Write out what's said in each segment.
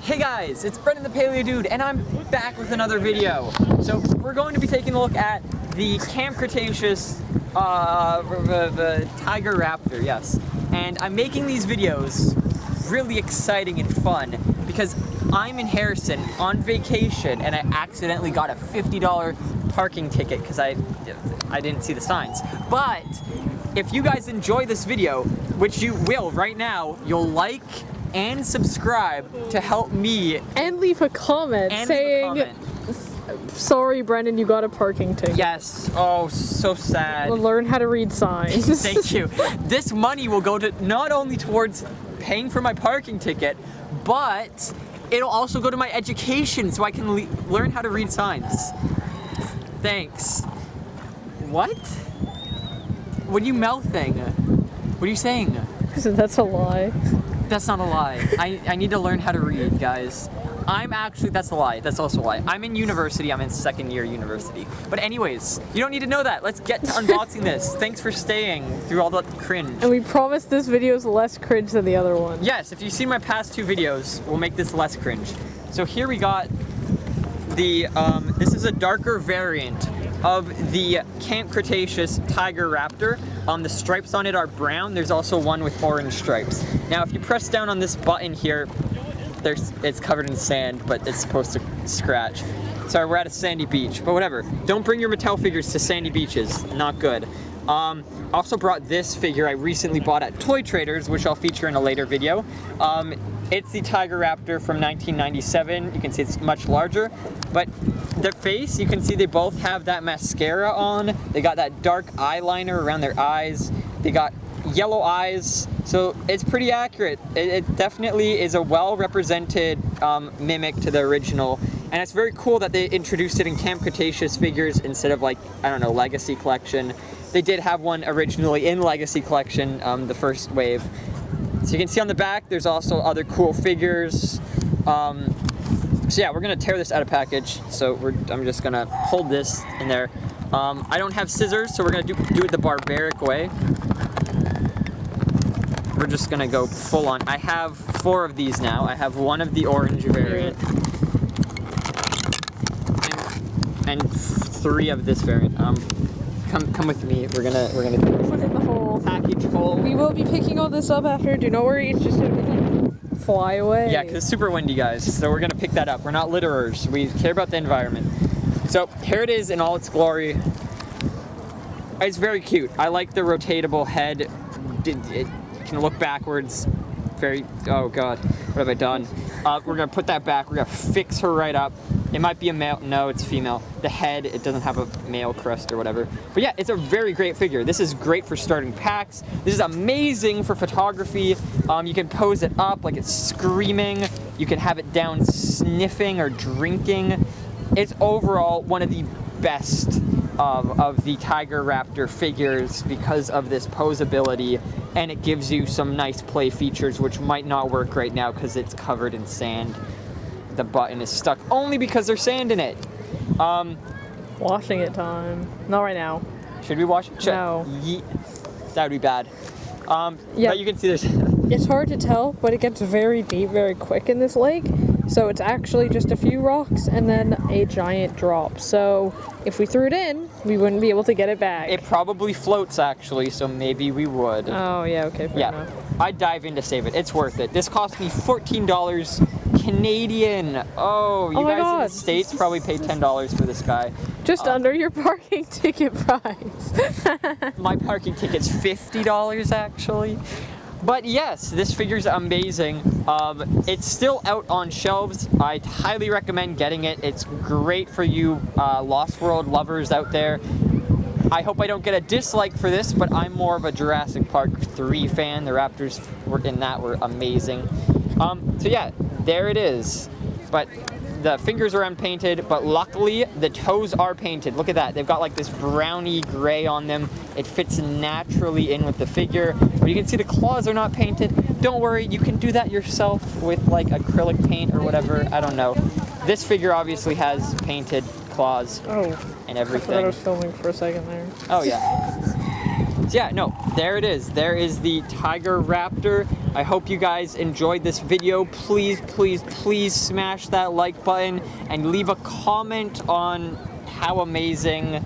Hey guys, it's Brendan the Paleo Dude, and I'm back with another video. So we're going to be taking a look at the Camp Cretaceous the Tiger Raptor, yes. And I'm making these videos really exciting and fun because I'm in Harrison on vacation and I accidentally got a $50 parking ticket because I didn't see the signs. But if you guys enjoy this video, which you will right now, you'll like and subscribe to help me. And leave a comment saying, sorry Brendan, you got a parking ticket. Yes, oh, so sad. We'll learn how to read signs. Thank you. This money will go to not only towards paying for my parking ticket, but it'll also go to my education so I can learn how to read signs. Thanks. What? What are you mouthing? What are you saying? That's a lie. That's not a lie. I need to learn how to read, guys. That's a lie. That's also a lie. I'm in university. I'm in second year university. But anyways, you don't need to know that. Let's get to unboxing this. Thanks for staying through all the cringe. And we promise this video is less cringe than the other one. Yes, if you've seen my past two videos, we'll make this less cringe. So here we got the, this is a darker variant of the Camp Cretaceous Tiger Raptor. The stripes on it are brown. There's also one with orange stripes. Now, if you press down on this button here, it's covered in sand, but it's supposed to scratch. Sorry, we're at a sandy beach, but whatever. Don't bring your Mattel figures to sandy beaches. Not good. Also brought this figure I recently bought at Toy Traders, which I'll feature in a later video. It's the Tiger Raptor from 1997. You can see it's much larger, but their face, you can see they both have that mascara on. They got that dark eyeliner around their eyes. They got yellow eyes, so it's pretty accurate. It definitely is a well-represented mimic to the original, and it's very cool that they introduced it in Camp Cretaceous figures instead of, like, I don't know, Legacy Collection. They did have one originally in Legacy Collection, the first wave. So you can see on the back, there's also other cool figures. So yeah, we're gonna tear this out of package. So I'm just gonna hold this in there. I don't have scissors, so we're gonna do it the barbaric way. We're just gonna go full on. I have 4 of these now. I have one of the orange variant, and 3 of this variant. Come with me. We're gonna put it in the hole. Package hole. We will be picking all this up after. Do not worry, it's just gonna fly away. Yeah, because it's super windy, guys. So we're gonna pick that up. We're not litterers. We care about the environment. So here it is in all its glory. It's very cute. I like the rotatable head. It can look backwards. Oh god, what have I done? We're gonna put that back. We're gonna fix her right up. It might be a male. No, it's female. The head, it doesn't have a male crest or whatever. But yeah, it's a very great figure. This is great for starting packs. This is amazing for photography. You can pose it up like it's screaming. You can have it down sniffing or drinking. It's overall one of the best of the Tiger Raptor figures because of this posability, and it gives you some nice play features which might not work right now because it's covered in sand. The button is stuck only because there's sand in it. Washing it time. Not right now. Should we wash it? No. That would be bad. Yeah. But you can see there's... It's hard to tell, but it gets very deep very quick in this lake. So it's actually just a few rocks and then a giant drop. So if we threw it in, we wouldn't be able to get it back. It probably floats actually, so maybe we would. Oh yeah, okay, fair enough. I'd dive in to save it. It's worth it. This cost me $14 Canadian. Oh, you guys in the States probably paid $10 for this guy. Just under your parking ticket price. My parking ticket's $50 actually. But yes, this figure's amazing. It's still out on shelves. I highly recommend getting it. It's great for you Lost World lovers out there. I hope I don't get a dislike for this, but I'm more of a Jurassic Park 3 fan. The Raptors were amazing. So yeah, there it is. But the fingers are unpainted, but luckily the toes are painted. Look at that. They've got like this browny gray on them. It fits naturally in with the figure. But you can see the claws are not painted. Don't worry, you can do that yourself with like acrylic paint or whatever. I don't know. This figure obviously has painted claws and everything. I thought I was filming for a second there. Oh yeah. So yeah, no, there it is. There is the Tiger Raptor. I hope you guys enjoyed this video. Please, please, please smash that like button and leave a comment on how amazing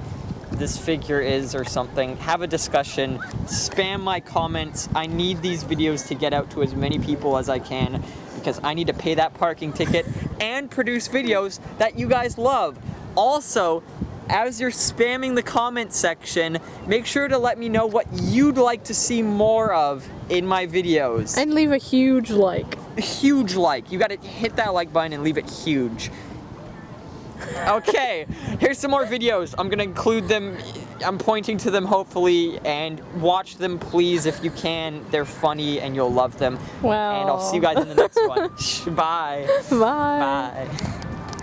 this figure is or something. Have a discussion. Spam my comments. I need these videos to get out to as many people as I can because I need to pay that parking ticket and produce videos that you guys love. Also, as you're spamming the comment section, make sure to let me know what you'd like to see more of in my videos. And leave a huge like. A huge like. You gotta hit that like button and leave it huge. Okay, here's some more videos. I'm gonna include them. I'm pointing to them hopefully, and watch them please if you can. They're funny and you'll love them. Wow. And I'll see you guys in the next one. Bye. Bye. Bye.